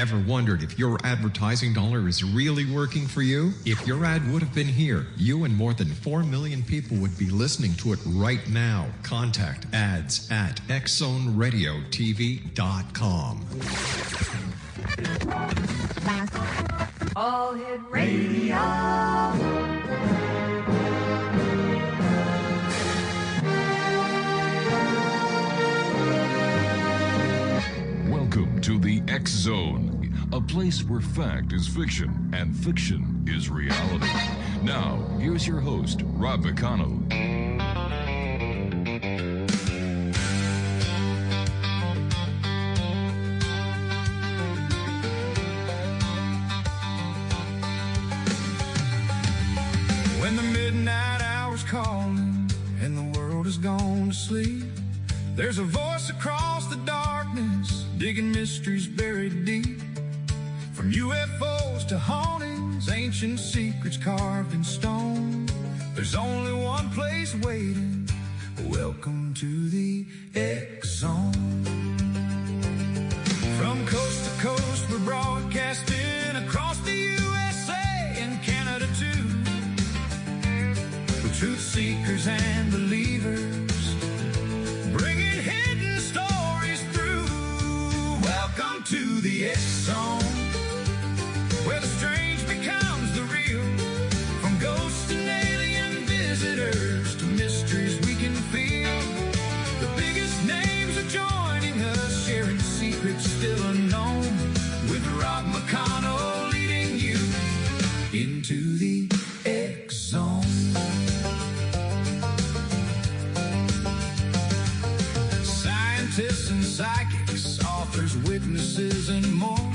Ever wondered if your advertising dollar is really working for you? If your ad would have been here, you and more than 4 million people would be listening to it right now. Contact ads at xzoneradiotv.com. All Hit Radio. Welcome to the X Zone, a place where fact is fiction and fiction is reality. Now, here's your host, Rob McConnell. When the midnight hour's calling and the world has gone to sleep, there's a voice across the darkness, digging mysteries buried deep. From UFOs to hauntings, ancient secrets carved in stone, there's only one place waiting. Welcome to the X Zone. From coast to coast, we're broadcasting across the USA and Canada too, with truth seekers and believers, bringing hidden stories through. Welcome to the X Zone, where the strange becomes the real. From ghosts and alien visitors to mysteries we can feel. The biggest names are joining us, sharing secrets still unknown, with Rob McConnell leading you into the X Zone. Scientists and psychics, authors, witnesses, and more,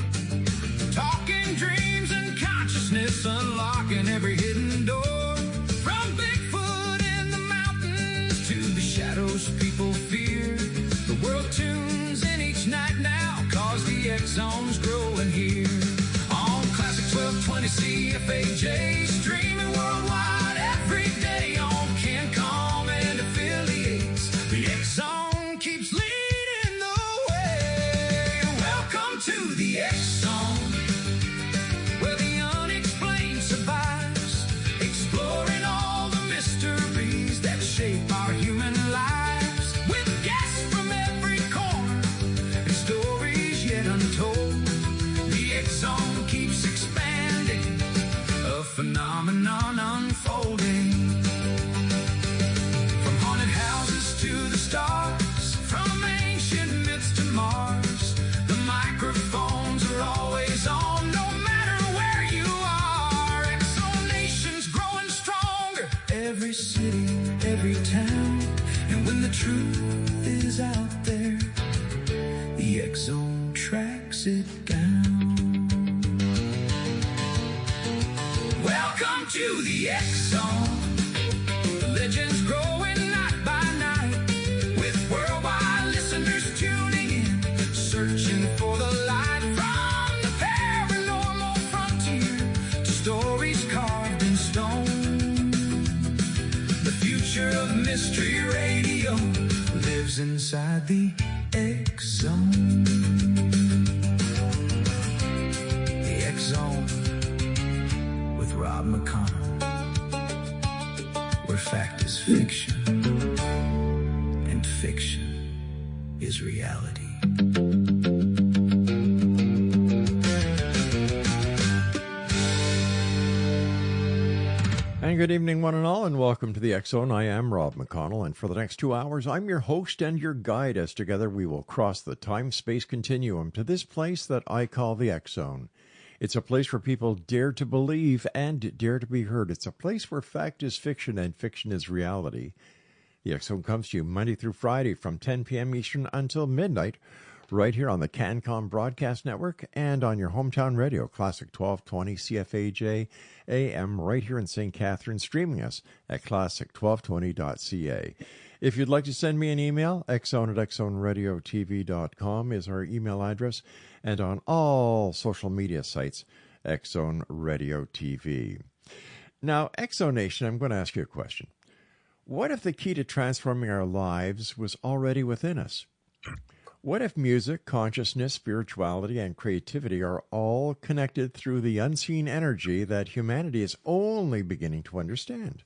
talking dreams and consciousness, unlocking every hidden door. From Bigfoot in the mountains to the shadows people fear, the world tunes in each night now, cause the X Zone's growing here. On Classic 1220 CFAJ, streaming worldwide every day on CanCom and affiliates. The X Zone keeps leading the way. Welcome to the X Zone, where the unexplained survives, exploring all the mysteries that shape our human lives, with guests from every corner and stories yet untold. The X Zone keeps expanding, a phenomenon unfolding. From haunted houses to the stars, from ancient myths to Mars, the microphones are always on, no matter where you are. X-Zone Nation's growing stronger, every city, every town, and when the truth is out there, the X-Zone tracks it down. Welcome to the X Zone. Legends growing night by night, with worldwide listeners tuning in, searching for the light. From the paranormal frontier to stories carved in stone, the future of mystery radio lives inside the X Zone. The X Zone with Rob McConnell, where fact is fiction and fiction is reality. And good evening, one and all, and welcome to the X Zone. I am Rob McConnell, and for the next 2 hours, I'm your host and your guide as together we will cross the time-space continuum to this place that I call the X Zone. It's a place where people dare to believe and dare to be heard. It's a place where fact is fiction and fiction is reality. The X Zone comes to you Monday through Friday from 10 p.m. Eastern until midnight, right here on the CanCom Broadcast Network and on your hometown radio, Classic 1220 CFAJ AM, right here in St. Catharines, streaming us at classic1220.ca. If you'd like to send me an email, xzone@xzoneradiotv.com is our email address, and on all social media sites, X Zone Radio TV. Now, X Zone Nation, I'm going to ask you a question. What if the key to transforming our lives was already within us? What if music, consciousness, spirituality, and creativity are all connected through the unseen energy that humanity is only beginning to understand?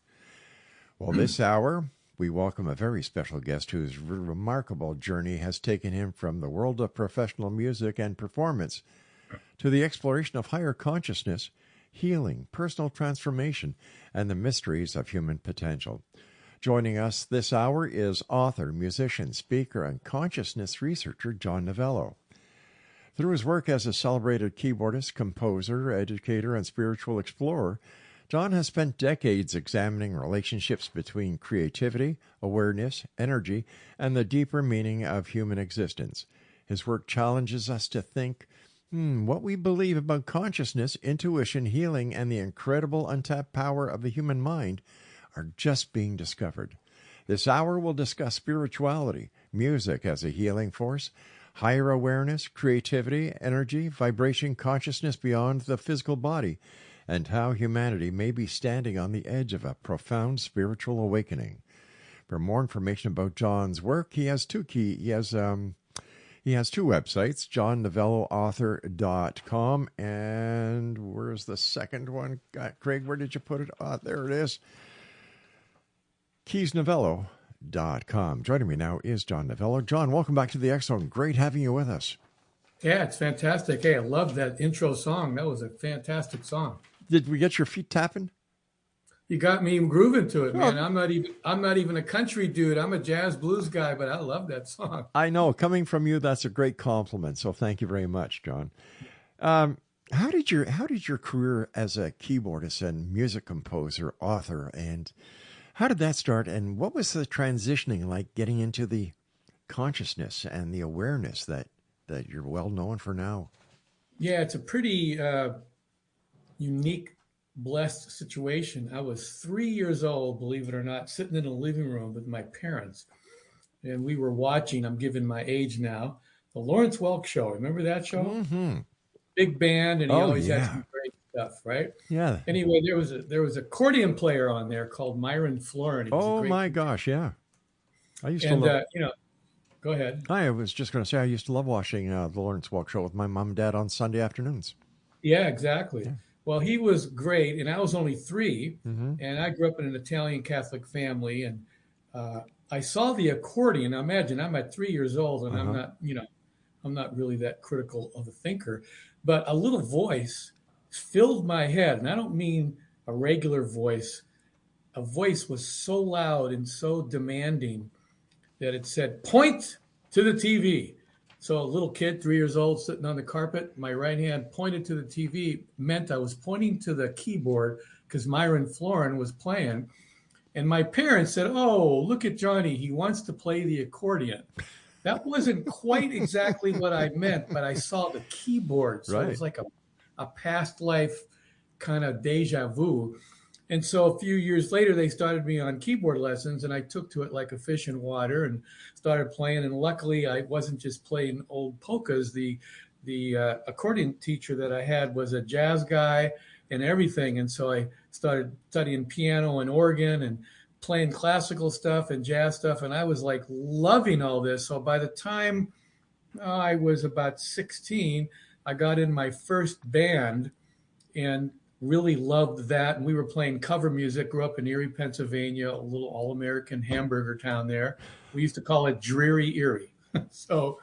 Well, this hour, we welcome a very special guest whose remarkable journey has taken him from the world of professional music and performance to the exploration of higher consciousness, healing, personal transformation, and the mysteries of human potential. Joining us this hour is author, musician, speaker, and consciousness researcher John Novello. Through his work as a celebrated keyboardist, composer, educator, and spiritual explorer, John has spent decades examining relationships between creativity, awareness, energy, and the deeper meaning of human existence. His work challenges us to think what we believe about consciousness, intuition, healing, and the incredible untapped power of the human mind are just being discovered. This hour will discuss spirituality, music as a healing force, higher awareness, creativity, energy, vibration, consciousness beyond the physical body, and how humanity may be standing on the edge of a profound spiritual awakening. For more information about John's work, he has two websites, johnnovelloauthor.com, and where's the second one? Craig, where did you put it? There it is. keysnovello.com. Joining me now is John Novello. John, welcome back to the X Zone. Great having you with us. Yeah, it's fantastic. Hey, I love that intro song. That was a fantastic song. Did we get your feet tapping? You got me grooving to it, man. I'm not even a country dude. I'm a jazz blues guy, but I love that song. I know. Coming from you, that's a great compliment. So thank you very much, John. How did your career as a keyboardist and music composer, author, and how did that start? And what was the transitioning like getting into the consciousness and the awareness that you're well known for now? Yeah, it's a pretty unique, blessed situation. I was 3 years old, believe it or not, sitting in a living room with my parents. And we were watching, I'm giving my age now, the Lawrence Welk Show. Remember that show? Mm-hmm. Big band, and he always had some great stuff, right? Yeah. Anyway, there was an accordion player on there called Myron Florin. Oh my gosh, yeah. I used to love. Go ahead. I was just going to say I used to love watching the Lawrence Welk Show with my mom and dad on Sunday afternoons. Yeah, exactly. Yeah. Well, he was great, and I was only 3, Mm-hmm. and I grew up in an Italian Catholic family, and I saw the accordion. Now, imagine I'm at 3 years old, and I'm not really that critical of a thinker, but a little voice filled my head, and I don't mean a regular voice. A voice was so loud and so demanding that it said, "Point to the TV." So a little kid, 3 years old, sitting on the carpet, my right hand pointed to the TV, meant I was pointing to the keyboard because Myron Florin was playing. And my parents said, "Oh, look at Johnny. He wants to play the accordion." That wasn't quite exactly what I meant, but I saw the keyboard. So It was like a past life kind of deja vu. And so a few years later, they started me on keyboard lessons, and I took to it like a fish in water and started playing. And luckily, I wasn't just playing old polkas. The accordion teacher that I had was a jazz guy and everything. And so I started studying piano and organ and playing classical stuff and jazz stuff. And I was like loving all this. So by the time I was about 16, I got in my first band and really loved that. And we were playing cover music. Grew up in Erie, Pennsylvania, a little all-American hamburger town there. We used to call it Dreary Erie. So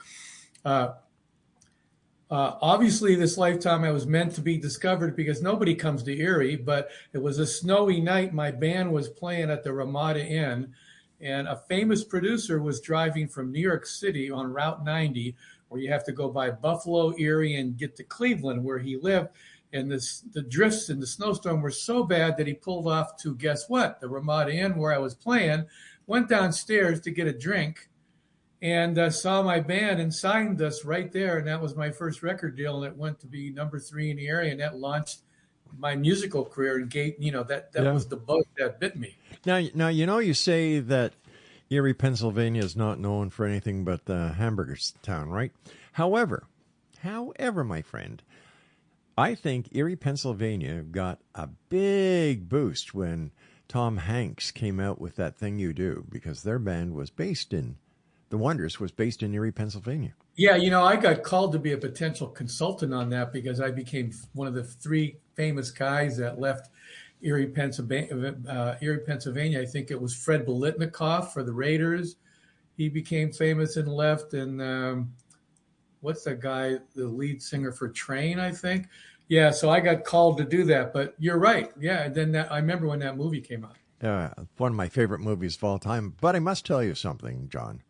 obviously this lifetime I was meant to be discovered because nobody comes to Erie, but it was a snowy night. My band was playing at the Ramada Inn, and a famous producer was driving from New York City on Route 90, where you have to go by Buffalo, Erie, and get to Cleveland, where he lived. And the drifts and the snowstorm were so bad that he pulled off to, guess what, the Ramada Inn where I was playing, went downstairs to get a drink, and saw my band and signed us right there. And that was my first record deal, and it went to be number 3 in the area, and that launched my musical career. And that was the bug that bit me. Now, you say that Erie, Pennsylvania is not known for anything but the hamburger town, right? However, my friend, I think Erie, Pennsylvania got a big boost when Tom Hanks came out with That Thing You Do, because their band was based in The Wonders was based in Erie, Pennsylvania. Yeah, I got called to be a potential consultant on that because I became one of the 3 famous guys that left Erie, Pennsylvania. I think it was Fred Biletnikoff for the Raiders. He became famous and left. And what's that guy, the lead singer for Train, I think? Yeah, so I got called to do that. But you're right. Yeah, then I remember when that movie came out. One of my favorite movies of all time. But I must tell you something, John.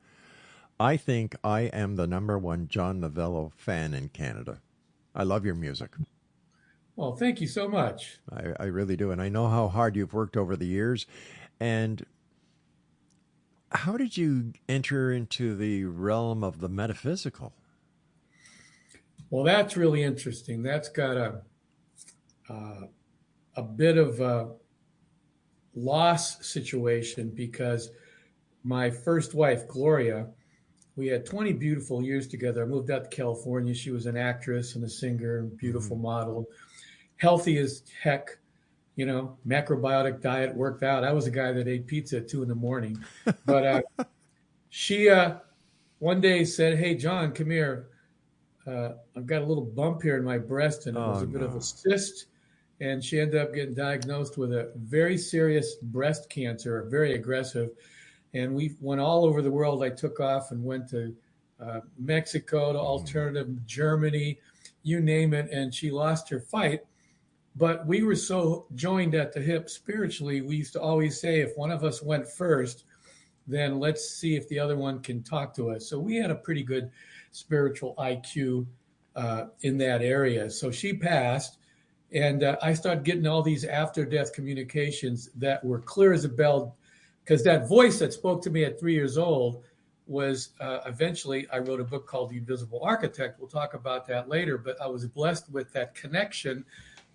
I think I am the #1 John Novello fan in Canada. I love your music. Well, thank you so much. I really do. And I know how hard you've worked over the years. And how did you enter into the realm of the metaphysical? Well, that's really interesting. That's got a bit of a loss situation because my first wife, Gloria, we had 20 beautiful years together. I moved out to California. She was an actress and a singer, beautiful model, healthy as heck, macrobiotic diet, worked out. I was a guy that ate pizza at 2 a.m. But she one day said, "Hey, John, come here. I've got a little bump here in my breast, and it was a bit of a cyst." And she ended up getting diagnosed with a very serious breast cancer, very aggressive. And we went all over the world. I took off and went to Mexico, to alternative Germany, you name it. And she lost her fight. But we were so joined at the hip spiritually. We used to always say, if one of us went first, then let's see if the other one can talk to us. So we had a pretty good spiritual IQ in that area. So she passed. And I started getting all these after-death communications that were clear as a bell, because that voice that spoke to me at 3 years old was eventually, I wrote a book called The Invisible Architect. We'll talk about that later, but I was blessed with that connection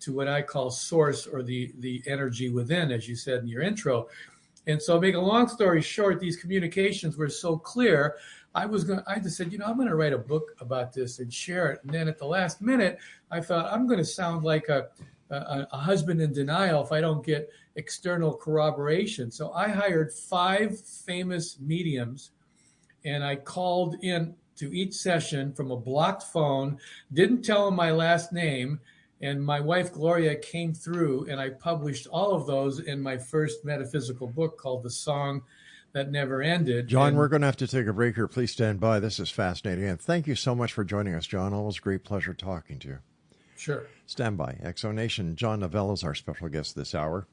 to what I call source, or the energy within, as you said in your intro. And so, make a long story short, these communications were so clear. I just said, I'm going to write a book about this and share it. And then at the last minute, I thought, I'm going to sound like a husband in denial if I don't get external corroboration. So I hired 5 famous mediums, and I called in to each session from a blocked phone, didn't tell them my last name, and my wife, Gloria, came through, and I published all of those in my first metaphysical book called The Song That Never Ended. John, we're going to have to take a break here. Please stand by. This is fascinating. And thank you so much for joining us, John. Always a great pleasure talking to you. Sure. Stand by. Exonation. John Novello is our special guest this hour.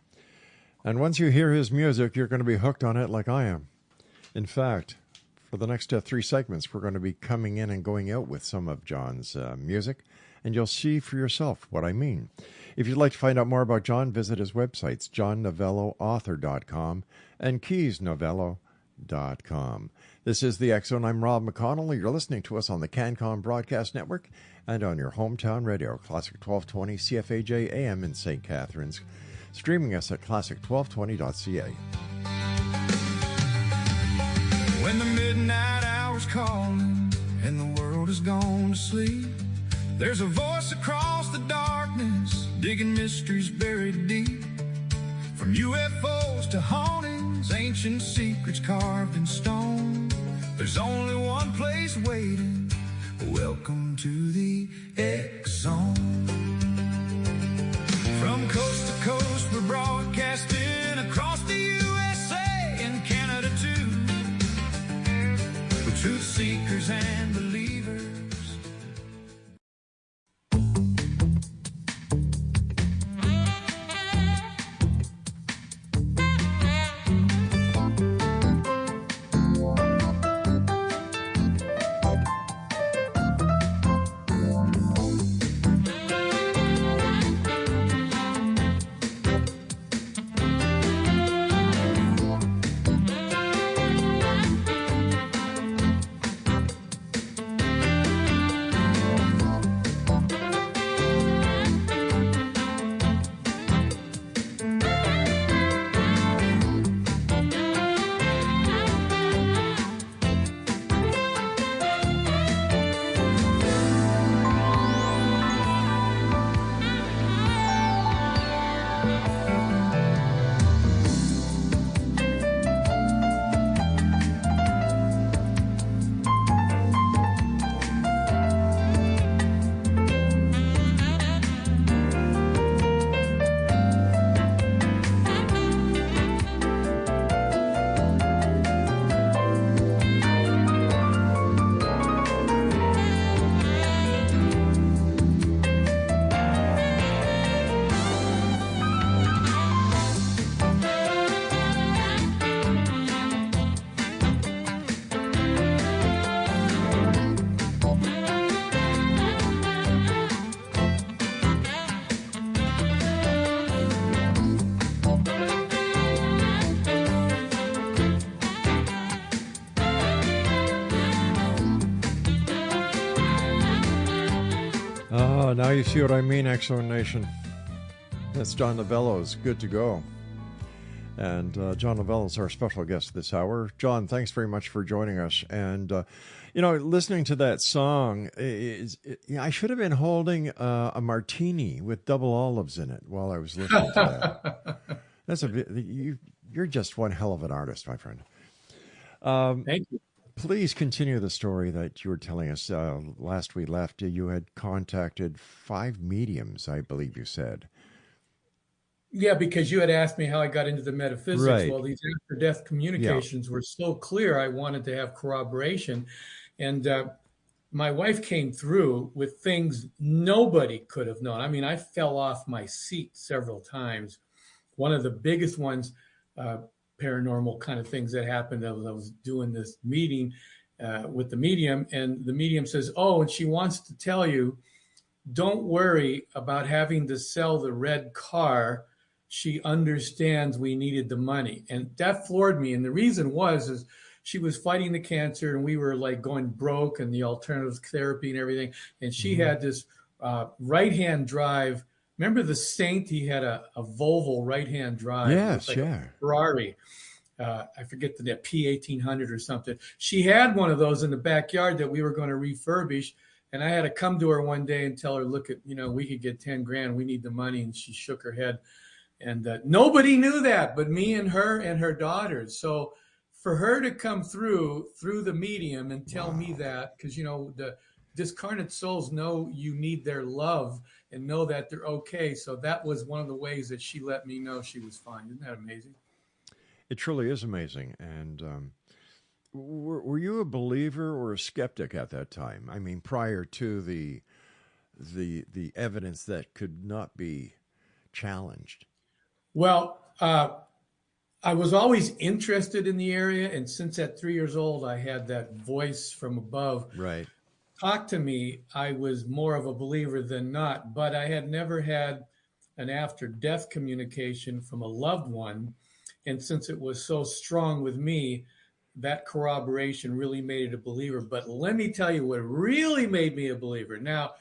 And once you hear his music, you're going to be hooked on it like I am. In fact, for the next 3 segments, we're going to be coming in and going out with some of John's music, and you'll see for yourself what I mean. If you'd like to find out more about John, visit his websites, johnnovelloauthor.com and keysnovello.com. This is the X Zone. I'm Rob McConnell. You're listening to us on the CanCon Broadcast Network and on your hometown radio, Classic 1220 CFAJ AM in St. Catharines, streaming us at classic1220.ca. When the midnight hour's calling and the world has gone to sleep, there's a voice across the darkness, digging mysteries buried deep. From UFOs to hauntings, ancient secrets carved in stone, there's only one place waiting. Welcome to the X Zone. From coast to coast, we're broadcasting across the USA and Canada too, with truth seekers and believers. Oh, now you see what I mean, X-Zone Nation. That's John Novello's Good to Go. And John Novello is our special guest this hour. John, thanks very much for joining us. And, listening to that song, I should have been holding a martini with double olives in it while I was listening to that. You're just one hell of an artist, my friend. Thank you. Please continue the story that you were telling us. Last we left, you had contacted 5 mediums, I believe you said. Yeah, because you had asked me how I got into the metaphysics. Right. Well, these after-death communications were so clear, I wanted to have corroboration. And my wife came through with things nobody could have known. I mean, I fell off my seat several times. One of the biggest ones, paranormal kind of things that happened. I was doing this meeting with the medium, and the medium says, "Oh, and she wants to tell you, don't worry about having to sell the red car. She understands we needed the money." And that floored me. And the reason is she was fighting the cancer, and we were like going broke, and the alternative therapy and everything. And she had this right-hand drive. Remember the Saint? He had a Volvo right-hand drive. Yes, like yeah. a Ferrari. I forget the P1800 or something. She had one of those in the backyard that we were going to refurbish. And I had to come to her one day and tell her, look, we could get 10 grand. We need the money. And she shook her head. And nobody knew that but me and her daughters. So for her to come through the medium and tell me that, because, the discarnate souls know you need their love and know that they're okay. So that was one of the ways that she let me know she was fine. Isn't that amazing? It truly is amazing. And were you a believer or a skeptic at that time? I mean, prior to the evidence that could not be challenged. Well, I was always interested in the area. And since at 3 years old, I had that voice from above. Right. Talk to me. I was more of a believer than not, but I had never had an after-death communication from a loved one. And since it was so strong with me, that corroboration really made it a believer. But let me tell you what really made me a believer. Now,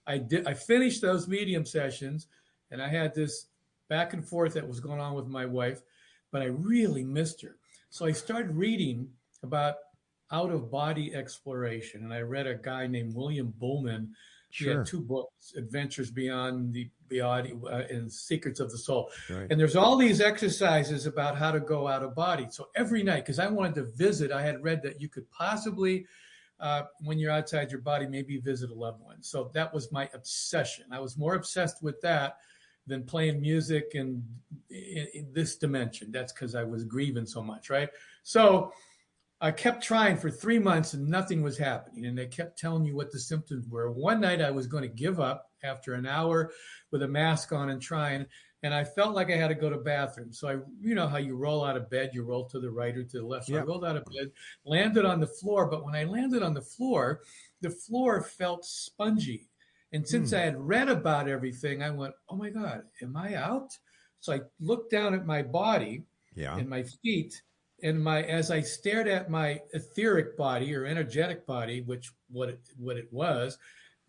I finished those medium sessions, and I had this back and forth that was going on with my wife, but I really missed her. So I started reading about out-of-body exploration, and I read a guy named William Bullman. He had 2 books, Adventures Beyond the Body and Secrets of the Soul. Right. And there's all these exercises about how to go out of body. So every night, because I wanted to visit, I had read that you could possibly, when you're outside your body, maybe visit a loved one. So that was my obsession. I was more obsessed with that than playing music in this dimension. That's because I was grieving so much, right? So I kept trying for 3 months and nothing was happening. And they kept telling you what the symptoms were. One night I was going to give up after an hour with a mask on and trying. And I felt like I had to go to the bathroom. So how you roll out of bed, you roll to the right or to the left. So I rolled out of bed, landed on the floor. But when I landed on the floor felt spongy. And since I had read about everything, I went, oh my God, am I out? So I looked down at my body and my feet. And as I stared at my etheric body or energetic body, which what it was,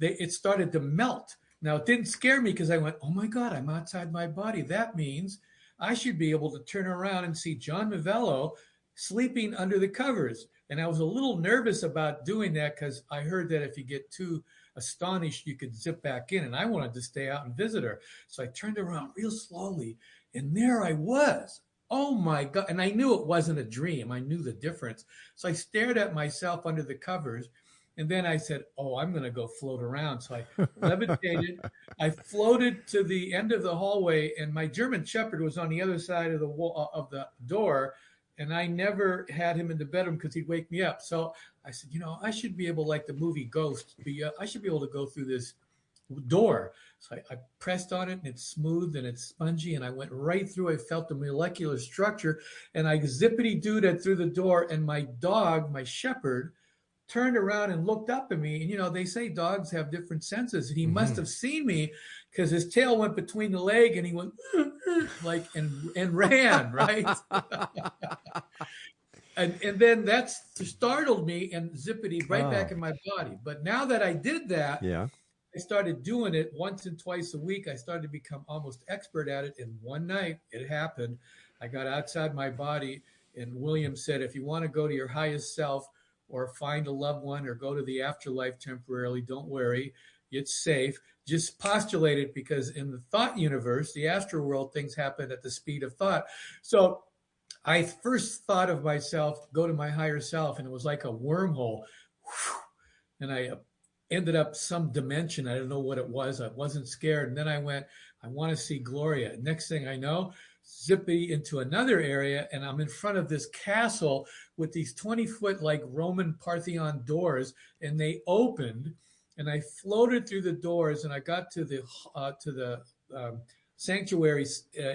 it started to melt. Now, it didn't scare me because I went, oh my God, I'm outside my body. That means I should be able to turn around and see John Novello sleeping under the covers. And I was a little nervous about doing that because I heard that if you get too astonished, you could zip back in. And I wanted to stay out and visit her. So I turned around real slowly. And there I was. Oh my God. And I knew it wasn't a dream. I knew the difference. So I stared at myself under the covers. And then I said, oh, I'm going to go float around. So I levitated. I floated to the end of the hallway, and my German Shepherd was on the other side of the wall of the door. And I never had him in the bedroom because he'd wake me up. So I said, I should be able, like the movie Ghost, I should be able to go through this door. So I pressed on it, and it's smooth and it's spongy, and I went right through. I felt the molecular structure, and I zippity-dooed through the door, and my dog, my shepherd, turned around and looked up at me. And, they say dogs have different senses, and he must have seen me because his tail went between the leg, and he went and ran, right? And then that startled me and zippity right back in my body. But now that I did that, I started doing it once and twice a week, I started to become almost expert at it. And one night it happened. I got outside my body, and William said, if you want to go to your highest self or find a loved one or go to the afterlife temporarily, don't worry. It's safe. Just postulate it, because in the thought universe, the astral world, things happen at the speed of thought. So I first thought of myself, go to my higher self, and it was like a wormhole. And I ended up some dimension. I didn't know what it was. I wasn't scared. And then I went, I want to see Gloria. Next thing I know, zippy into another area, and I'm in front of this castle with these 20-foot like Roman Parthenon doors, and they opened, and I floated through the doors, and I got to the sanctuary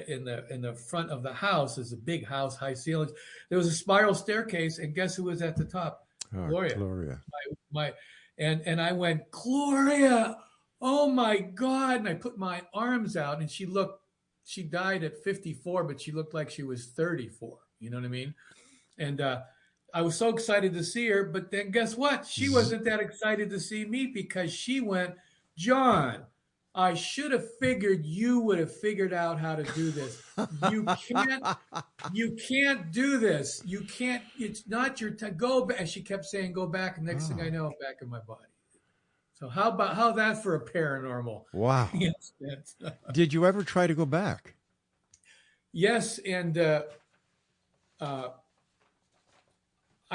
in the front of the house. It's a big house, high ceilings. There was a spiral staircase, and guess who was at the top? Gloria. And I went, Gloria, oh my God. And I put my arms out, and she died at 54, but she looked like she was 34. You know what I mean? And I was so excited to see her, but then guess what? She wasn't that excited to see me, because she went, John, I should have figured you would have figured out how to do this. You can't do this. You can't, it's not your time. Go back. And she kept saying, go back. And next thing I know, I'm back in my body. So how that for a paranormal? Wow. Did you ever try to go back? Yes. And I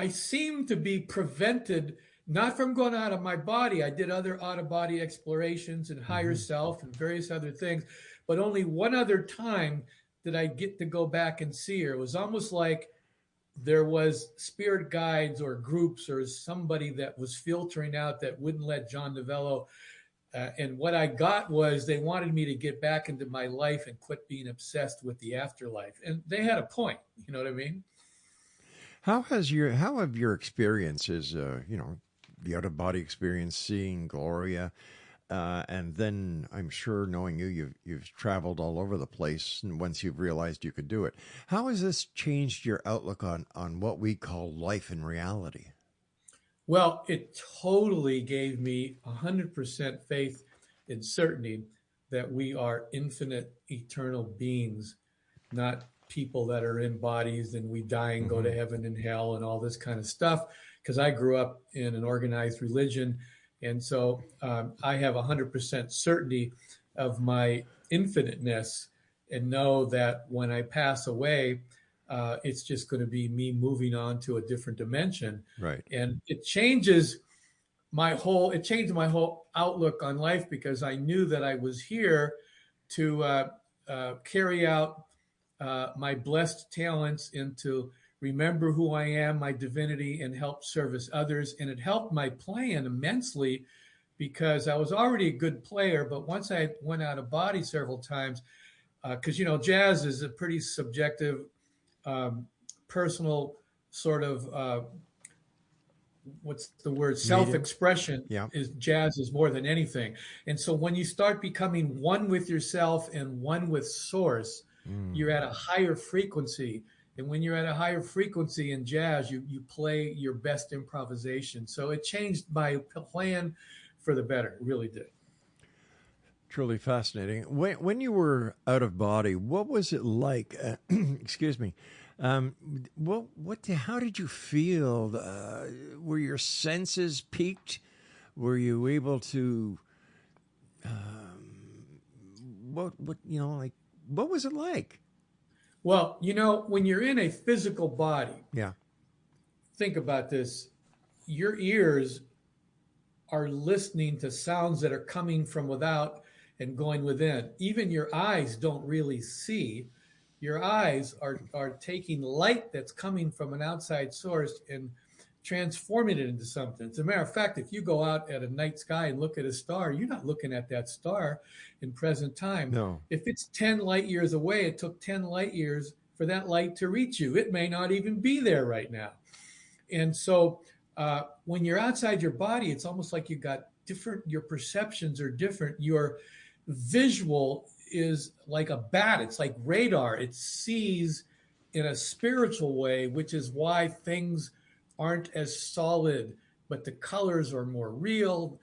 seem to be prevented, not from going out of my body. I did other out-of-body explorations and higher self and various other things, but only one other time did I get to go back and see her. It was almost like there was spirit guides or groups or somebody that was filtering out that wouldn't let John Novello. And what I got was they wanted me to get back into my life and quit being obsessed with the afterlife. And they had a point. You know what I mean? How have your experiences, the out-of-body experience, seeing Gloria, and then I'm sure knowing you've traveled all over the place, and once you've realized you could do it, how has this changed your outlook on what we call life and reality? Well, it totally gave me 100% faith and certainty that we are infinite, eternal beings, not people that are in bodies and we die and go to heaven and hell and all this kind of stuff. Because I grew up in an organized religion. And so I have 100% certainty of my infiniteness, and know that when I pass away, it's just going to be me moving on to a different dimension. Right. And it changed my whole outlook on life, because I knew that I was here to carry out my blessed talents and to remember who I am, my divinity, and help service others. And it helped my playing immensely, because I was already a good player. But once I went out of body several times, because, jazz is a pretty subjective, personal sort of, what's the word? Self-expression. Yeah. Jazz is more than anything. And so when you start becoming one with yourself and one with source, you're at a higher frequency. And when you're at a higher frequency in jazz, you play your best improvisation. So it changed my plan for the better. It really did. Truly fascinating. When you were out of body, what was it like? Excuse me. How did you feel? Were your senses peaked? Were you able to? What was it like? Well, when you're in a physical body, yeah. Think about this. Your ears are listening to sounds that are coming from without and going within. Even your eyes don't really see. Your eyes are taking light that's coming from an outside source and transforming it into something. As a matter of fact, if you go out at a night sky and look at a star, you're not looking at that star in present time. No. If it's 10 light years away, it took 10 light years for that light to reach you. It may not even be there right now. And so when you're outside your body, it's almost like you got your perceptions are different. Your visual is like a bat. It's like radar. It sees in a spiritual way, which is why things aren't as solid, but the colors are more real.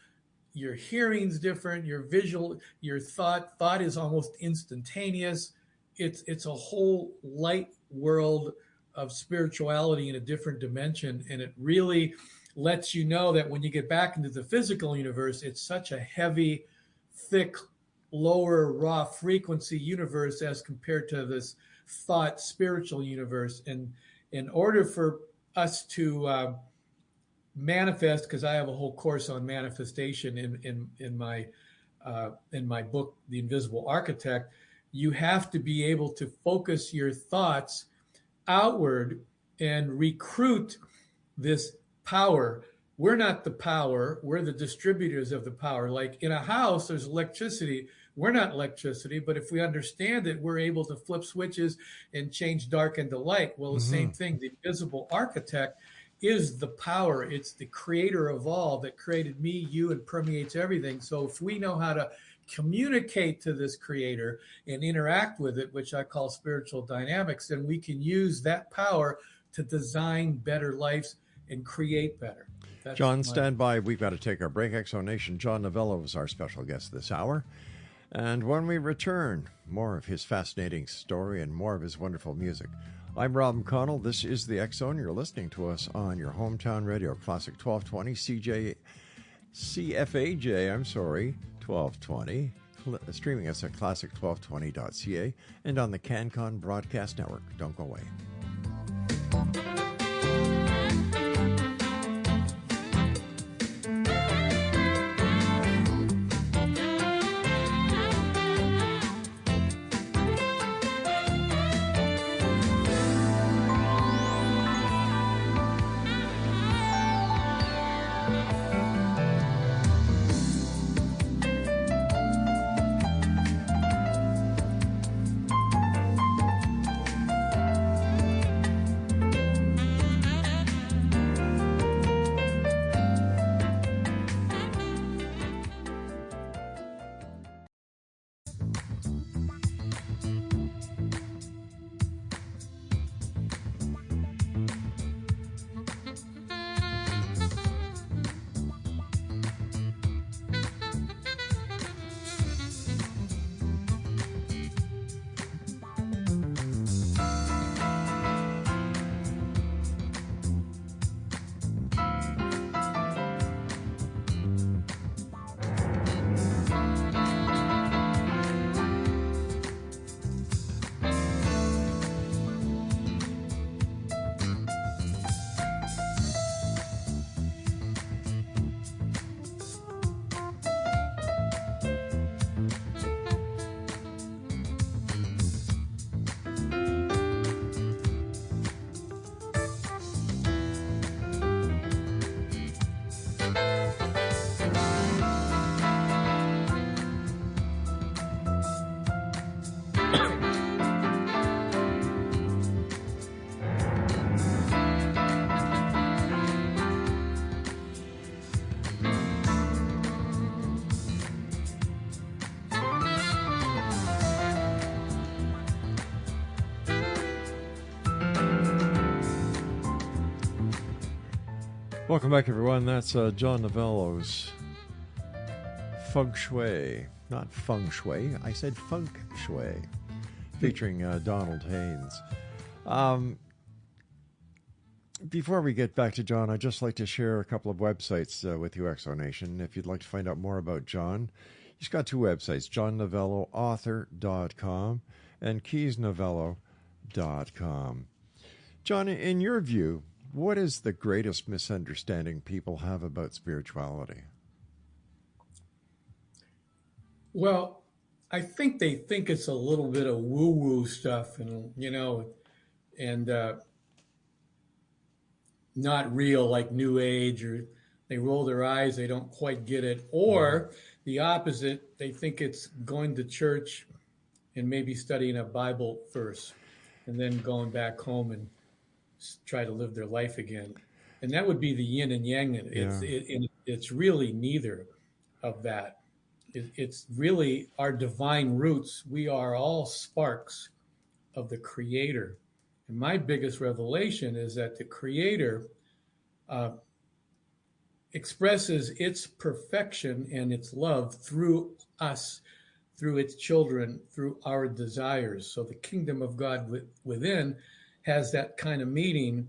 your hearing's different, your visual, your thought is almost instantaneous. It's a whole light world of spirituality in a different dimension, and it really lets you know that when you get back into the physical universe, it's such a heavy, thick, lower raw frequency universe as compared to this thought spiritual universe. And in order for us to manifest, because I have a whole course on manifestation in my book, The Invisible Architect, you have to be able to focus your thoughts outward and recruit this power. We're not the power, we're the distributors of the power. Like in a house, there's electricity. We're not electricity, but if we understand it, we're able to flip switches and change dark into light. Well, the same thing, the invisible architect is the power. It's the creator of all that created me, you, and permeates everything. So if we know how to communicate to this creator and interact with it, which I call spiritual dynamics, then we can use that power to design better lives and create better. John, stand by. We've got to take our break. Exonation. John Novello is our special guest this hour. And when we return, more of his fascinating story and more of his wonderful music. I'm Rob McConnell. This is the X Zone. You're listening to us on your hometown radio, Classic 1220, CFAJ, 1220. Streaming us at classic1220.ca and on the CanCon Broadcast Network. Don't go away. Welcome back, everyone. That's John Novello's Feng Shui. Not Feng Shui. I said Funk Shui. Featuring Donald Haynes. Before we get back to John, I'd just like to share a couple of websites with you, Exonation. If you'd like to find out more about John, he's got two websites, johnnovelloauthor.com and keysnovello.com. John, in your view, what is the greatest misunderstanding people have about spirituality? Well, I think they think it's a little bit of woo-woo stuff and, not real, like New Age, or they roll their eyes, they don't quite get it. Or the opposite, they think it's going to church and maybe studying a Bible verse and then going back home and try to live their life again. And that would be the yin and yang. It's really neither of that. It's really our divine roots. We are all sparks of the Creator. And my biggest revelation is that the Creator expresses its perfection and its love through us, through its children, through our desires. So the kingdom of God within has that kind of meaning,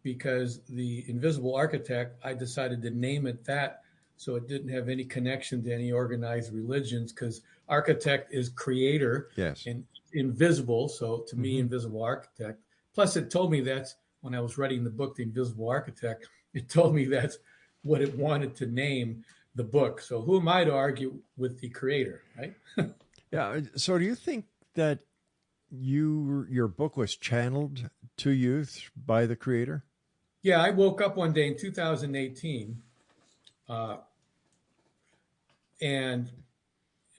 because the invisible architect, I decided to name it that so it didn't have any connection to any organized religions, because architect is creator, Yes. and invisible. So to me, invisible architect. Plus, it told me that's when I was writing the book, The Invisible Architect, it told me that's what it wanted to name the book. So who am I to argue with the creator, right? Yeah. So do you think that your book was channeled to you by the creator? Yeah, I woke up one day in 2018, and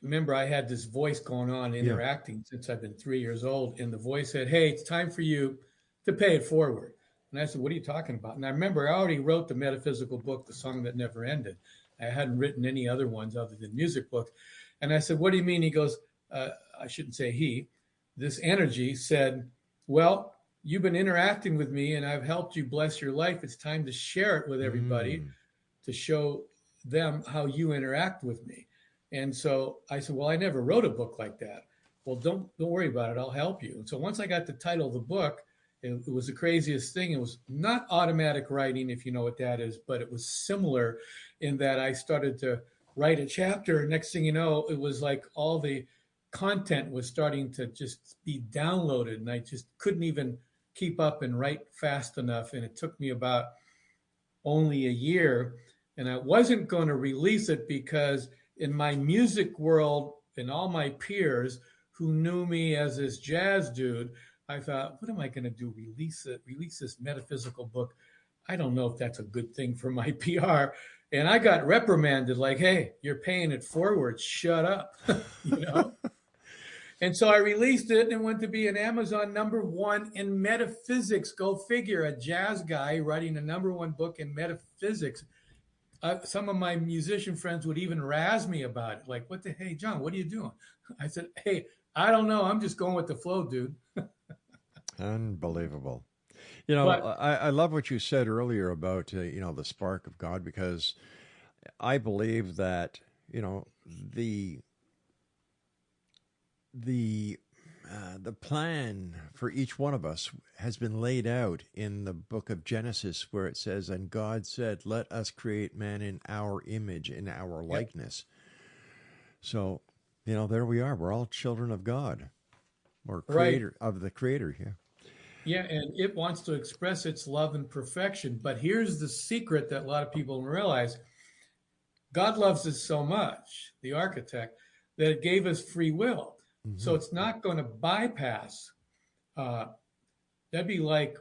remember, I had this voice going on interacting since I've been 3 years old, and the voice said, "Hey, it's time for you to pay it forward." And I said, "What are you talking about?" And I remember I already wrote the metaphysical book, The Song That Never Ended. I hadn't written any other ones other than music books. And I said, "What do you mean?" He goes, I shouldn't say he, this energy said, "Well, you've been interacting with me and I've helped you bless your life. It's time to share it with everybody to show them how you interact with me." And so I said, "Well, I never wrote a book like that." "Well, don't worry about it. I'll help you." And so once I got the title of the book, it was the craziest thing. It was not automatic writing, if you know what that is, but it was similar in that I started to write a chapter. Next thing you know, it was like all the content was starting to just be downloaded, and I just couldn't even keep up and write fast enough. And it took me about only a year, and I wasn't going to release it because in my music world and all my peers who knew me as this jazz dude, I thought, what am I going to do? Release this metaphysical book? I don't know if that's a good thing for my PR. And I got reprimanded, like, "Hey, you're paying it forward. Shut up." you know? And so I released it and went to be an Amazon #1 in metaphysics. Go figure, a jazz guy writing a #1 book in metaphysics. Some of my musician friends would even razz me about it. Like, hey, John, what are you doing? I said, "Hey, I don't know. I'm just going with the flow, dude." Unbelievable. You know, But I love what you said earlier about, the spark of God, because I believe that, the plan for each one of us has been laid out in the book of Genesis, where it says, "And God said, let us create man in our image, in our likeness." So, there we are. We're all children of God, or creator of the creator here. Yeah, and it wants to express its love and perfection. But here's the secret that a lot of people don't realize. God loves us so much, the architect, that it gave us free will. So it's not going to bypass. That'd be like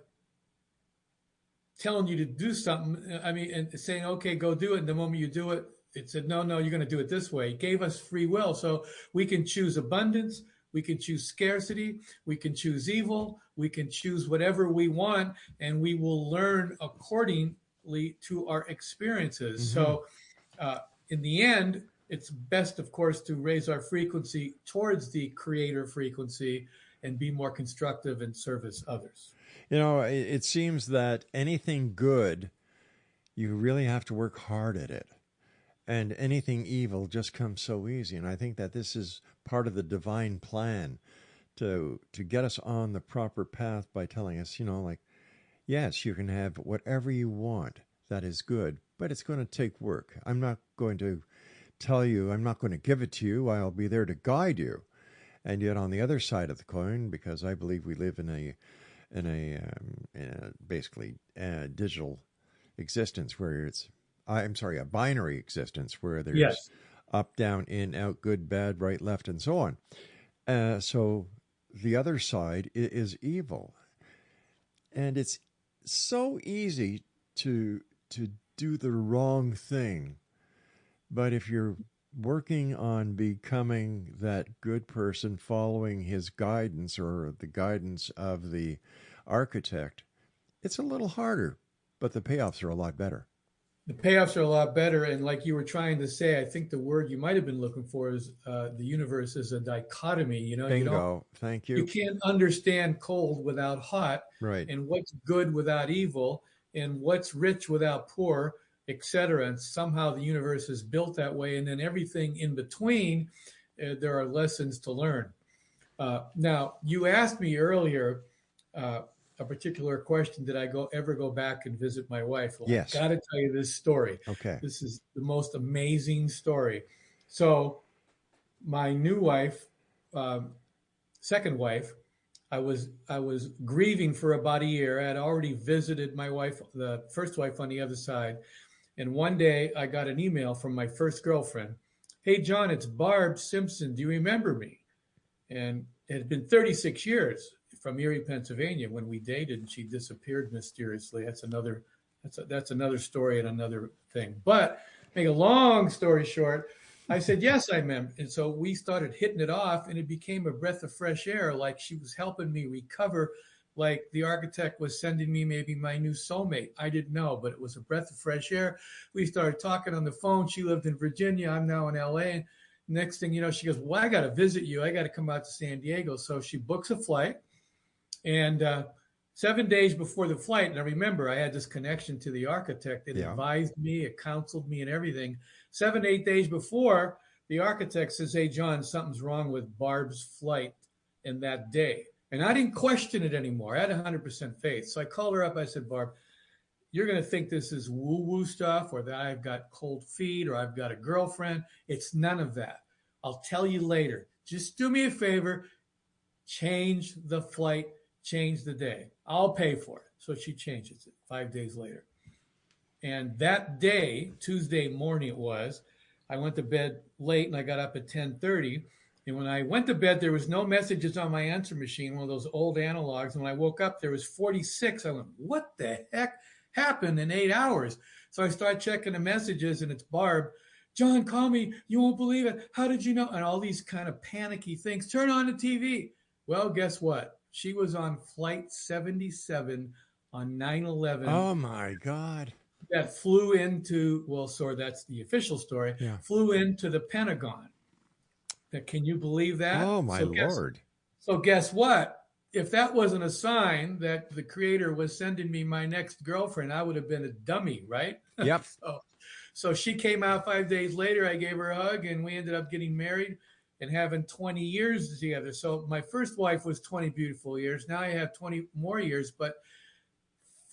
telling you to do something. I mean, and saying, "Okay, go do it." And the moment you do it, it said, "No, you're going to do it this way." It gave us free will. So we can choose abundance. We can choose scarcity. We can choose evil. We can choose whatever we want, and we will learn accordingly to our experiences. So in the end, it's best, of course, to raise our frequency towards the creator frequency and be more constructive and service others. It seems that anything good, you really have to work hard at it. And anything evil just comes so easy. And I think that this is part of the divine plan to get us on the proper path by telling us, yes, you can have whatever you want that is good, but it's going to take work. I'm not going to tell you, I'm not going to give it to you. I'll be there to guide you. And yet on the other side of the coin, because I believe we live in a basically digital existence where a binary existence where there's up, down, in, out, good, bad, right, left, and so on. So the other side is evil. And it's so easy to do the wrong thing. But if you're working on becoming that good person, following his guidance or the guidance of the architect, it's a little harder, but the payoffs are a lot better. The payoffs are a lot better. And like you were trying to say, I think the word you might have been looking for is the universe is a dichotomy. Bingo. Thank you. You can't understand cold without hot, right? And what's good without evil, and what's rich without poor, etc. And somehow the universe is built that way. And then everything in between, there are lessons to learn. Now, you asked me earlier a particular question: did I ever go back and visit my wife? Well, Yes. I got to tell you this story. Okay. This is the most amazing story. So, my new wife, second wife, I was grieving for about a year. I had already visited my wife, the first wife, on the other side, and one day I got an email from my first girlfriend. Hey, John, it's Barb Simpson. Do you remember me? And it had been 36 years from Erie, Pennsylvania, when we dated, and she disappeared mysteriously. That's another story and another thing. But make a long story short, I said, yes, I remember. And so we started hitting it off, and it became a breath of fresh air. Like she was helping me recover, like the architect was sending me maybe my new soulmate. I didn't know, but it was a breath of fresh air. We started talking on the phone. She lived in Virginia. I'm now in LA. And next thing you know, she goes, well, I got to visit you. I got to come out to San Diego. So she books a flight. And 7 days before the flight, and I remember I had this connection to the architect. It advised me, it counseled me and everything. 7, 8 days before, the architect says, hey, John, something's wrong with Barb's flight in that day. And I didn't question it anymore. I had 100% faith. So I called her up. I said, Barb, you're going to think this is woo-woo stuff, or that I've got cold feet, or I've got a girlfriend. It's none of that. I'll tell you later. Just do me a favor. Change the flight. Change the day. I'll pay for it. So she changes it 5 days later. And that day, Tuesday morning it was, I went to bed late and I got up at 10:30. And when I went to bed, there was no messages on my answer machine, one of those old analogs. And when I woke up, there was 46. I went, what the heck happened in 8 hours? So I start checking the messages, and it's Barb. John, call me. You won't believe it. How did you know? And all these kind of panicky things. Turn on the TV. Well, guess what? She was on flight 77 on 9/11. Oh, my God. That flew into, well, sorry, that's the official story, flew into the Pentagon. Can you believe that? Oh, my Lord. So guess what? If that wasn't a sign that the Creator was sending me my next girlfriend, I would have been a dummy, right? Yep. So she came out 5 days later. I gave her a hug, and we ended up getting married and having 20 years together. So my first wife was 20 beautiful years. Now I have 20 more years. But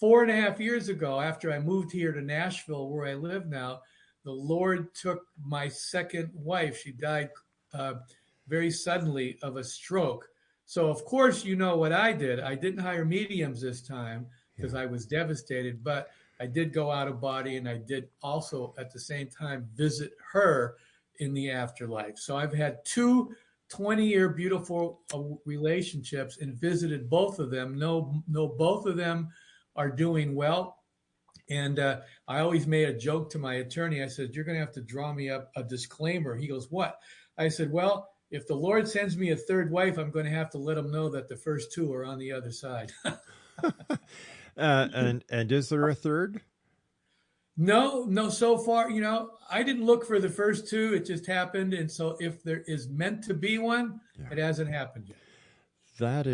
4.5 years ago, after I moved here to Nashville, where I live now, the Lord took my second wife. She died very suddenly of a stroke. So, of course, you know what I did. I didn't hire mediums this time because I was devastated, but I did go out of body, and I did also at the same time visit her in the afterlife. So I've had 2 20-year beautiful relationships and visited both of them. Know both of them are doing well. And I always made a joke to my attorney. I said, you're going to have to draw me up a disclaimer. He goes, what? I said, well, if the Lord sends me a third wife, I'm going to have to let him know that the first 2 are on the other side. And is there a third? No, so far, I didn't look for the first 2. It just happened. And so if there is meant to be one, it hasn't happened yet. That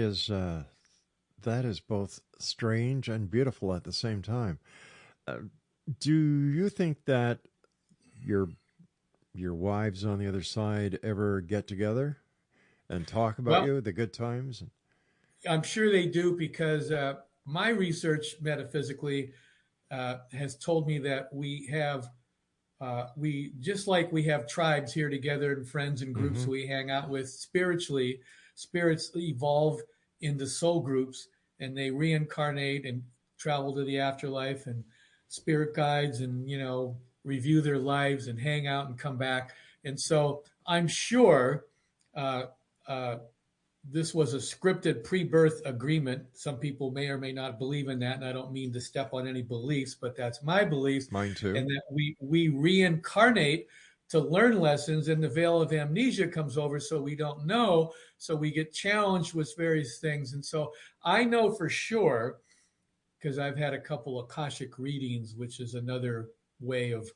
is both strange and beautiful at the same time. Do you think that your wives on the other side ever get together and talk about the good times? I'm sure they do, because my research metaphysically has told me that we have, just like we have tribes here together and friends and groups we hang out with spiritually, spirits evolve into soul groups, and they reincarnate and travel to the afterlife, and spirit guides and, review their lives and hang out and come back. And so I'm sure this was a scripted pre-birth agreement. Some people may or may not believe in that, and I don't mean to step on any beliefs, but that's my beliefs. Mine too. And that we reincarnate to learn lessons, and the veil of amnesia comes over, so we don't know, so we get challenged with various things. And so I know for sure, because I've had a couple of Akashic readings, which is another way of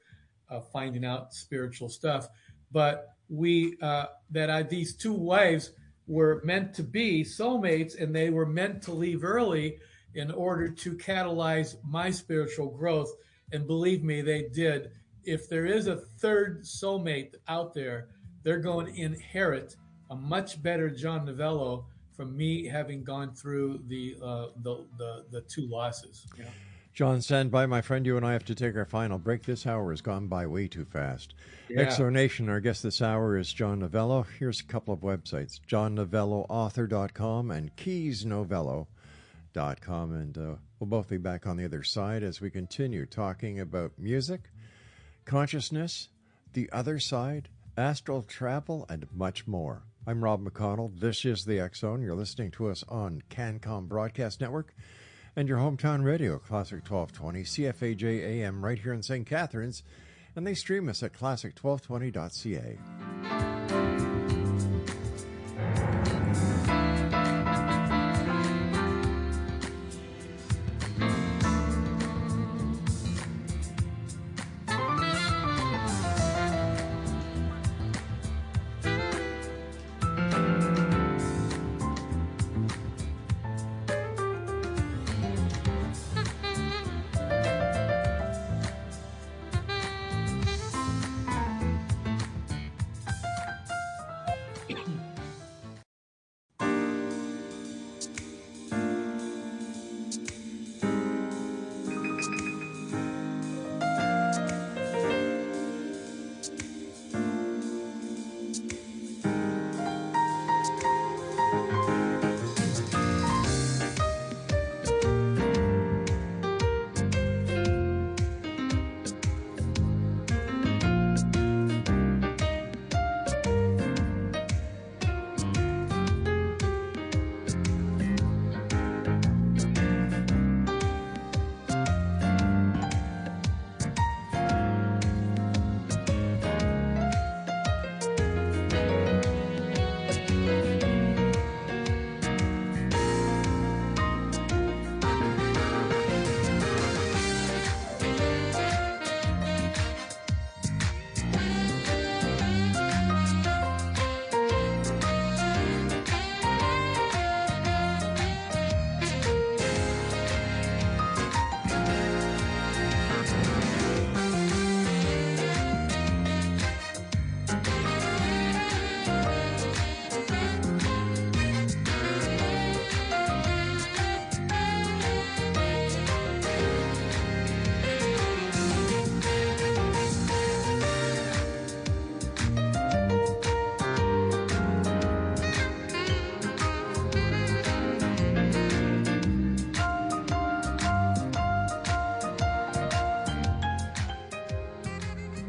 finding out spiritual stuff, but these 2 wives were meant to be soulmates, and they were meant to leave early in order to catalyze my spiritual growth. And believe me, they did. If there is a third soulmate out there, they're going to inherit a much better John Novello from me having gone through the two losses. You know? John, stand by, my friend. You and I have to take our final break. This hour has gone by way too fast. Yeah. Exonation, our guest this hour is John Novello. Here's a couple of websites, johnnovelloauthor.com and keysnovello.com. And we'll both be back on the other side as we continue talking about music, consciousness, the other side, astral travel, and much more. I'm Rob McConnell. This is the X Zone. You're listening to us on CanCom Broadcast Network and your hometown radio, Classic 1220, CFAJ AM, right here in St. Catharines. And they stream us at classic1220.ca.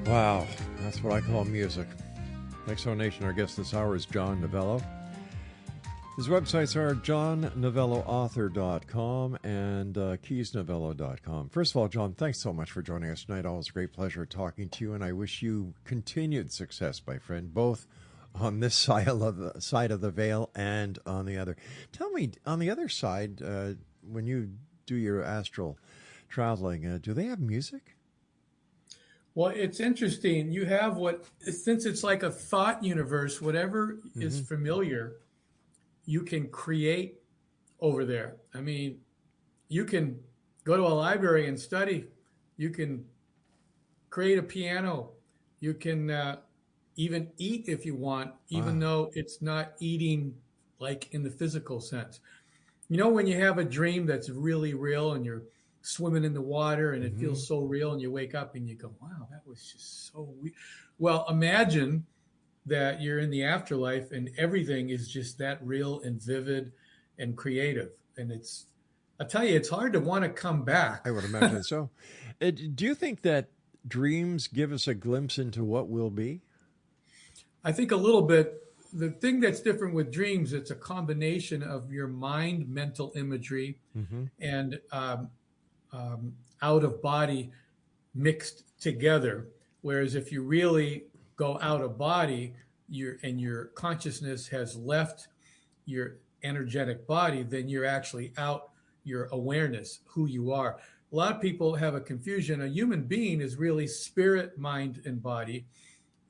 Wow, that's what I call music. Exonation, our guest this hour is John Novello. His websites are johnnovelloauthor.com and keysnovello.com. First of all, John, thanks so much for joining us tonight. Always a great pleasure talking to you, and I wish you continued success, my friend, both on this side of the veil and on the other. Tell me, on the other side, when you do your astral traveling, do they have music? Well, it's interesting. You have since it's like a thought universe, whatever is familiar, you can create over there. I mean, you can go to a library and study. You can create a piano. You can even eat if you want, even though it's not eating like in the physical sense. You know, when you have a dream that's really real and you're swimming in the water and it feels so real, and you wake up and you go, wow, that was just so weird. Well, imagine that you're in the afterlife and everything is just that real and vivid and creative. And I tell you, it's hard to want to come back. I would imagine so. Do you think that dreams give us a glimpse into what will be? I think a little bit. The thing that's different with dreams, it's a combination of your mind, mental imagery, and out of body mixed together. Whereas if you really go out of body, your consciousness has left your energetic body, then you're actually out your awareness, who you are. A lot of people have a confusion. A human being is really spirit, mind, and body.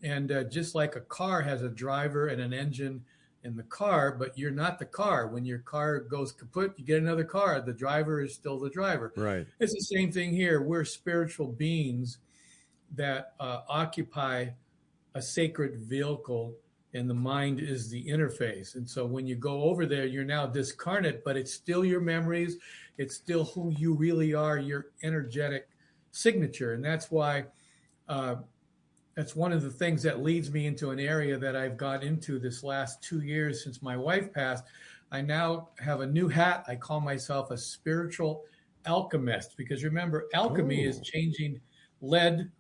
And just like a car has a driver and an engine in the car, but you're not the car. When your car goes kaput, you get another car. The driver is still the driver. Right. It's the same thing here. We're spiritual beings that occupy a sacred vehicle, and the mind is the interface. And so when you go over there, you're now discarnate, but it's still your memories. It's still who you really are, your energetic signature. And that's why that's one of the things that leads me into an area that I've got into this last 2 years since my wife passed. I now have a new hat. I call myself a spiritual alchemist, because remember, alchemy is changing lead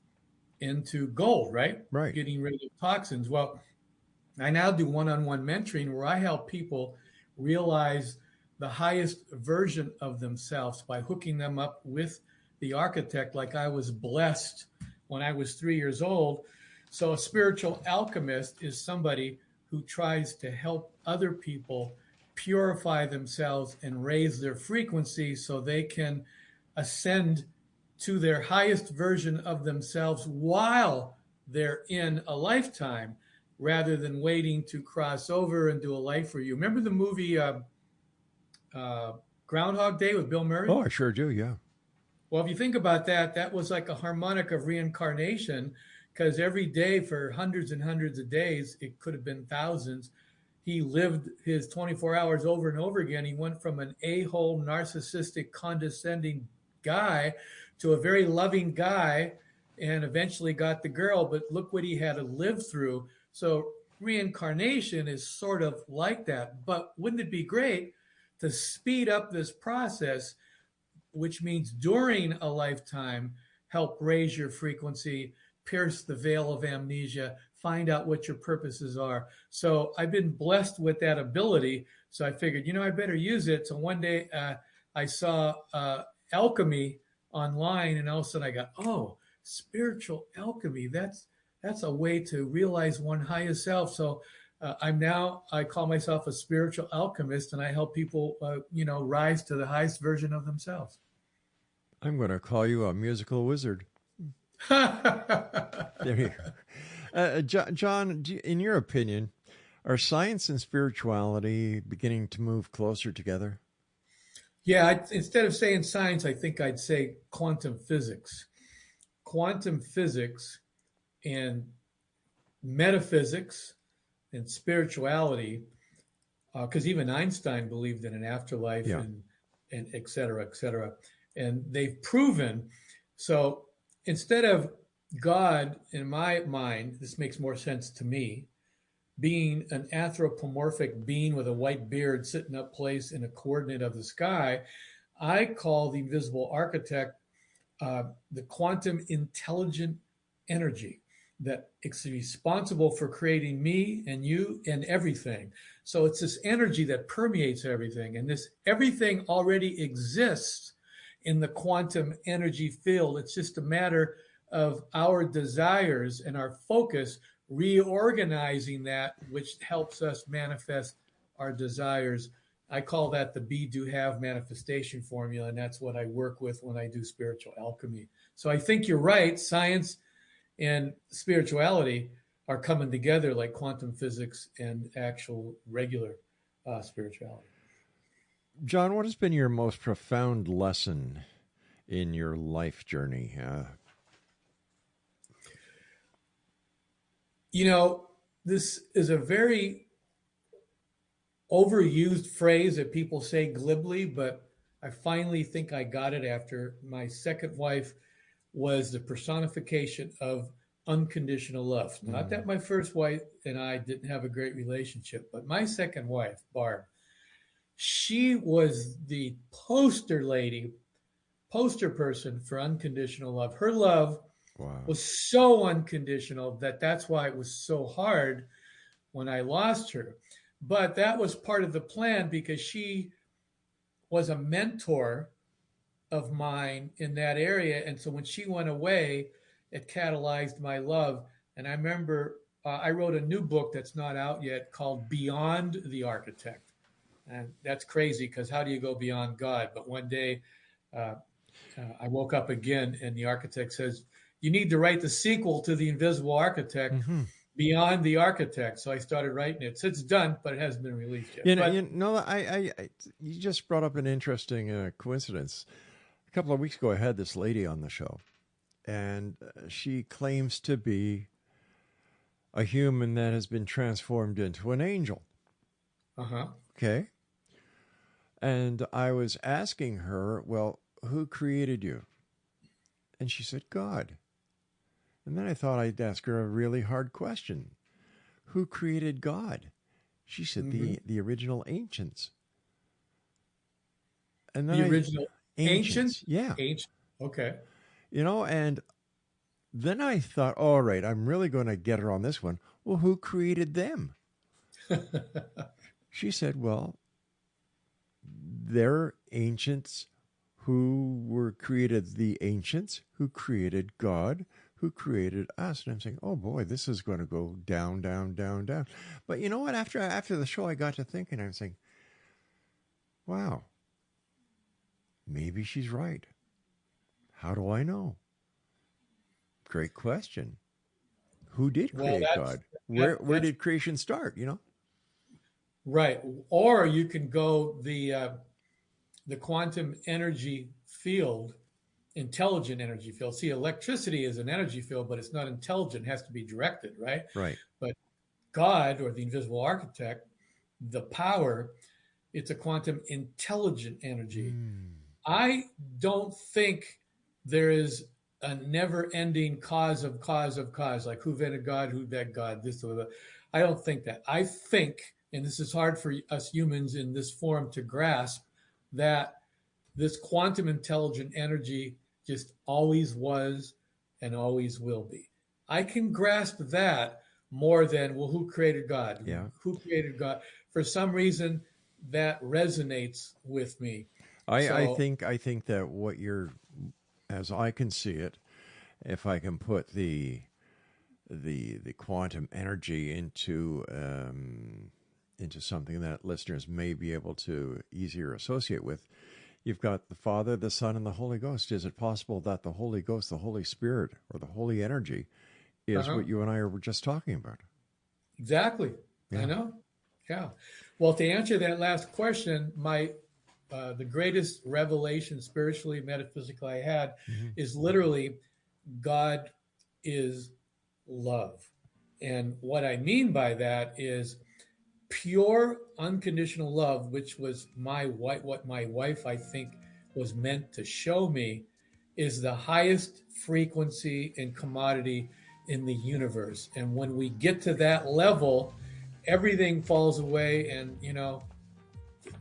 into gold, right? Right. Getting rid of toxins. Well, I now do one-on-one mentoring where I help people realize the highest version of themselves by hooking them up with the architect, like I was blessed when I was 3 years old. So a spiritual alchemist is somebody who tries to help other people purify themselves and raise their frequency so they can ascend to their highest version of themselves while they're in a lifetime, rather than waiting to cross over and do a life review. Remember the movie Groundhog Day with Bill Murray? Oh, I sure do, yeah. Well, if you think about that, that was like a harmonic of reincarnation, because every day for hundreds and hundreds of days, it could have been thousands, he lived his 24 hours over and over again. He went from an a-hole, narcissistic, condescending guy to a very loving guy, and eventually got the girl. But look what he had to live through. So reincarnation is sort of like that. But wouldn't it be great to speed up this process, which means during a lifetime, help raise your frequency, pierce the veil of amnesia, find out what your purposes are. So I've been blessed with that ability. So I figured, I better use it. So one day I saw alchemy online, and all of a sudden I got, spiritual alchemy. That's a way to realize one highest self. So I call myself a spiritual alchemist, and I help people, rise to the highest version of themselves. I'm going to call you a musical wizard. There you go. John, in your opinion, are science and spirituality beginning to move closer together? Yeah, instead of saying science, I think I'd say quantum physics. Quantum physics and metaphysics and spirituality, because even Einstein believed in an afterlife, and et cetera, et cetera. And they've proven. So instead of God, in my mind, this makes more sense to me, being an anthropomorphic being with a white beard sitting up place in a coordinate of the sky, I call the invisible architect the quantum intelligent energy that is responsible for creating me and you and everything. So it's this energy that permeates everything, and this everything already exists in the quantum energy field. It's just a matter of our desires and our focus reorganizing that, which helps us manifest our desires. I call that the be, do, have manifestation formula, and that's what I work with when I do spiritual alchemy. So I think you're right. Science and spirituality are coming together like quantum physics and actual regular spirituality. John, what has been your most profound lesson in your life journey? This is a very overused phrase that people say glibly, but I finally think I got it after my second wife was the personification of unconditional love. Not that my first wife and I didn't have a great relationship, but my second wife, Barb, she was the poster person for unconditional love. Her love was so unconditional that's why it was so hard when I lost her. But that was part of the plan, because she was a mentor of mine in that area. And so when she went away, it catalyzed my love. And I remember I wrote a new book that's not out yet called Beyond the Architect. And that's crazy, because how do you go beyond God? But one day I woke up again, and the architect says, you need to write the sequel to The Invisible Architect, beyond the architect. So I started writing it. So it's done, but it hasn't been released yet. You just brought up an interesting coincidence. A couple of weeks ago, I had this lady on the show, and she claims to be a human that has been transformed into an angel. Okay. And I was asking her, well, who created you? And she said, God. And then I thought I'd ask her a really hard question. Who created God? She said, the original ancients. And then the original ancients? Yeah. Ancient. Okay. And then I thought, all right, I'm really going to get her on this one. Well, who created them? She said, well, they're ancients who were created, the ancients who created God, who created us. And I'm saying, oh boy, this is going to go down, down, down, down. But you know what? After the show, I got to thinking, I'm saying, wow, maybe she's right. How do I know? Great question. Who did create God? Where did creation start? Right. Or you can go the quantum energy field, intelligent energy field. See, electricity is an energy field, but it's not intelligent. It has to be directed, right? Right. But God, or the invisible architect, the power, it's a quantum intelligent energy. I don't think there is a never-ending cause of cause, like who invented God, who that God, this or that. I don't think that. I think, and this is hard for us humans in this form to grasp, that this quantum intelligent energy just always was and always will be. I can grasp that more than, well, who created God? Yeah. Who created God? For some reason, that resonates with me. I think that what you're, as I can see it, if I can put the quantum energy into something that listeners may be able to easier associate with, you've got the Father, the Son, and the Holy Ghost. Is it possible that the Holy Ghost, the Holy Spirit, or the Holy Energy is what you and I were just talking about? Exactly. Yeah. I know. Yeah. Well, to answer that last question, the greatest revelation spiritually, metaphysically I had is literally God is love. And what I mean by that is pure unconditional love, which was what my wife, I think, was meant to show me, is the highest frequency and commodity in the universe. And when we get to that level, everything falls away, and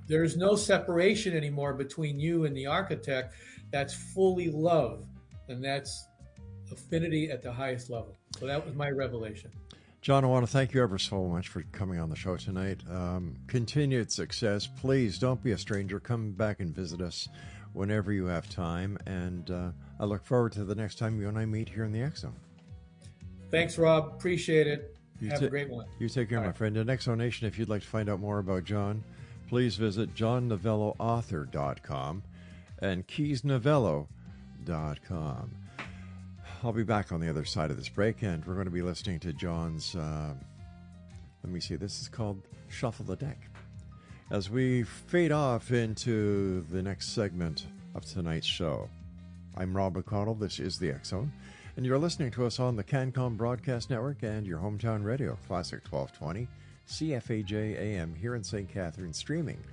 there's no separation anymore between you and the architect. That's fully love, and that's affinity at the highest level. So that was my revelation. John, I want to thank you ever so much for coming on the show tonight. Continued success. Please don't be a stranger. Come back and visit us whenever you have time. And I look forward to the next time you and I meet here in the X Zone. Thanks, Rob. Appreciate it. Have a great one. You take care, my friend. And X Zone Nation, if you'd like to find out more about John, please visit johnnovelloauthor.com and keysnovello.com. I'll be back on the other side of this break, and we're going to be listening to John's, let me see, this is called Shuffle the Deck. As we fade off into the next segment of tonight's show, I'm Rob McConnell, this is the X Zone, and you're listening to us on the CanCom Broadcast Network and your hometown radio, Classic 1220, CFAJ AM here in St. Catharines, streaming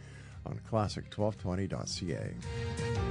on classic1220.ca.